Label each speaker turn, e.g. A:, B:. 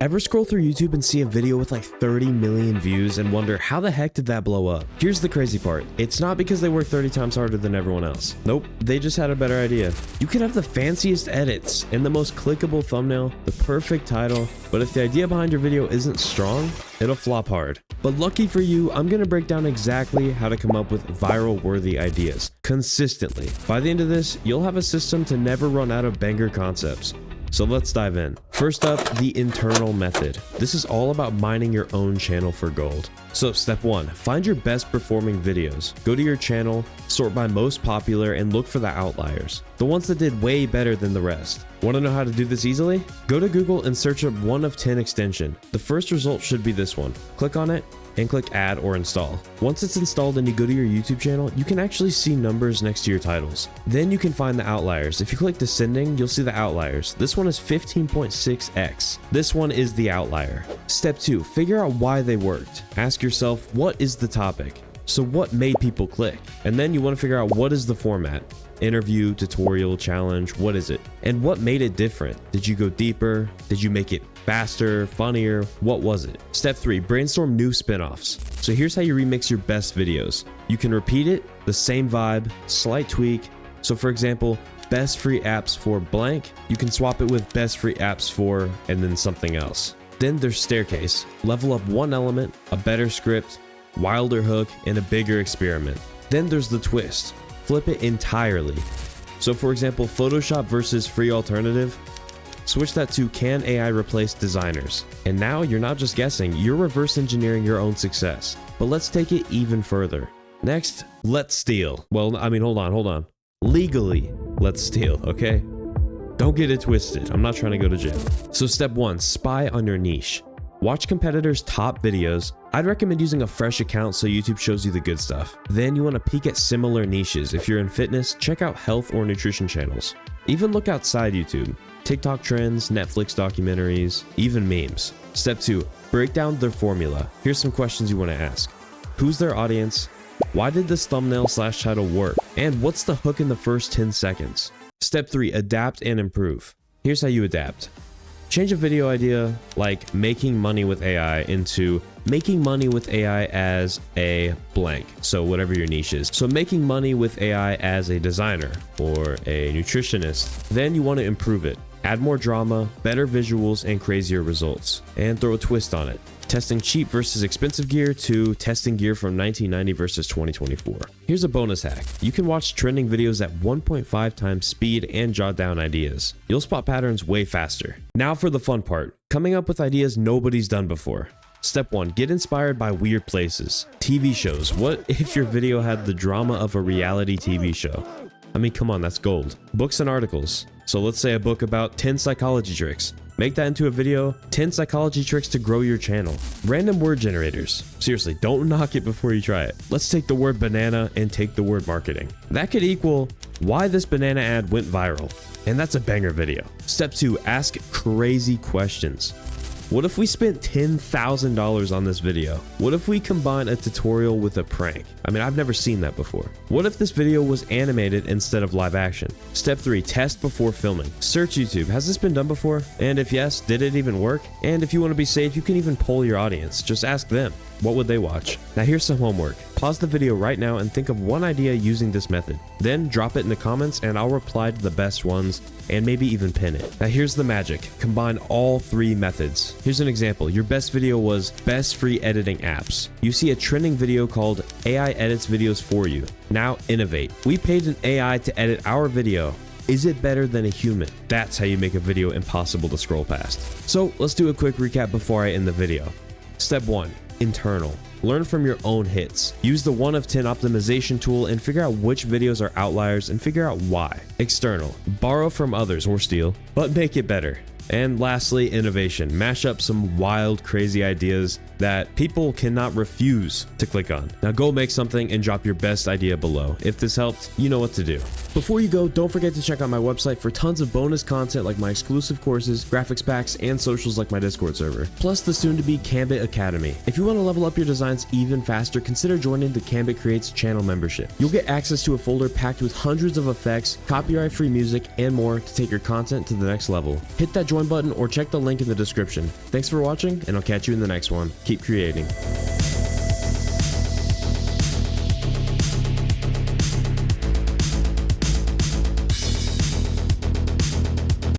A: Ever scroll through YouTube and see a video with like 30 million views and wonder how the heck did that blow up? Here's the crazy part. It's not because they worked 30 times harder than everyone else. Nope, they just had a better idea. You could have the fanciest edits and the most clickable thumbnail, the perfect title, but if the idea behind your video isn't strong, it'll flop hard. But lucky for you, I'm gonna break down exactly how to come up with viral worthy ideas consistently. By the end of this, you'll have a system to never run out of banger concepts. So let's dive in. First up, the internal method. This is all about mining your own channel for gold. So step 1, find your best performing videos. Go to your channel, sort by most popular, and look for the outliers. The ones that did way better than the rest. Want to know how to do this easily? Go to Google and search up 1 of 10 extension. The first result should be this one. Click on it and click add or install. Once it's installed and you go to your YouTube channel, you can actually see numbers next to your titles. Then you can find the outliers. If you click descending, you'll see the outliers. This one is 15.6x. This one is the outlier. Step 2, figure out why they worked. Ask yourself, what is the topic? So what made people click? And then you want to figure out what is the format. Interview, tutorial, challenge, what is it? And what made it different? Did you go deeper? Did you make it faster, funnier? What was it? Step 3, brainstorm new spin-offs. So here's how you remix your best videos. You can repeat it, the same vibe, slight tweak. So for example, best free apps for blank, you can swap it with best free apps for, and then something else. Then there's staircase. Level up one element, a better script, wilder hook, and a bigger experiment. Then there's the twist. Flip it entirely. So for example, Photoshop versus free alternative, switch that to can AI replace designers? And now you're not just guessing, you're reverse engineering your own success. But let's take it even further. Next, let's steal. Well, I mean, hold on. Legally, let's steal, okay? Don't get it twisted. I'm not trying to go to jail. So step 1, spy on your niche. Watch competitors' top videos. I'd recommend using a fresh account so YouTube shows you the good stuff. Then you want to peek at similar niches. If you're in fitness, check out health or nutrition channels. Even look outside YouTube. TikTok trends, Netflix documentaries, even memes. Step 2, break down their formula. Here's some questions you want to ask. Who's their audience? Why did this thumbnail/title work? And what's the hook in the first 10 seconds? Step 3, adapt and improve. Here's how you adapt. Change a video idea like making money with AI into making money with AI as a blank. So whatever your niche is. So making money with AI as a designer or a nutritionist. Then you want to improve it. Add more drama, better visuals, and crazier results. And throw a twist on it. Testing cheap versus expensive gear to testing gear from 1990 versus 2024. Here's a bonus hack. You can watch trending videos at 1.5 times speed and jot down ideas. You'll spot patterns way faster. Now for the fun part, coming up with ideas nobody's done before. Step 1, get inspired by weird places. TV shows. What if your video had the drama of a reality TV show? I mean, come on, that's gold. Books and articles. So let's say a book about 10 psychology tricks. Make that into a video, 10 psychology tricks to grow your channel. Random word generators. Seriously, don't knock it before you try it. Let's take the word banana and take the word marketing. That could equal why this banana ad went viral. And that's a banger video. Step 2, ask crazy questions. What if we spent $10,000 on this video? What if we combine a tutorial with a prank? I mean, I've never seen that before. What if this video was animated instead of live action? Step 3, test before filming. Search YouTube. Has this been done before? And if yes, did it even work? And if you want to be safe, you can even poll your audience. Just ask them. What would they watch? Now here's some homework. Pause the video right now and think of one idea using this method. Then drop it in the comments and I'll reply to the best ones and maybe even pin it. Now here's the magic. Combine all 3 methods. Here's an example. Your best video was best free editing apps. You see a trending video called AI edits videos for you. Now innovate. We paid an AI to edit our video. Is it better than a human? That's how you make a video impossible to scroll past. So let's do a quick recap before I end the video. Step 1. Internal. Learn from your own hits. Use the 1 of 10 optimization tool and figure out which videos are outliers and figure out why. External. Borrow from others or steal, but make it better. And lastly, innovation. Mash up some wild, crazy ideas that people cannot refuse to click on. Now go make something and drop your best idea below. If this helped, you know what to do. Before you go, don't forget to check out my website for tons of bonus content like my exclusive courses, graphics packs, and socials like my Discord server, plus the soon-to-be Cambit Academy. If you want to level up your designs even faster, consider joining the Cambit Creates channel membership. You'll get access to a folder packed with hundreds of effects, copyright-free music, and more to take your content to the next level. Hit that join button or check the link in the description. Thanks for watching, and I'll catch you in the next one. Keep creating.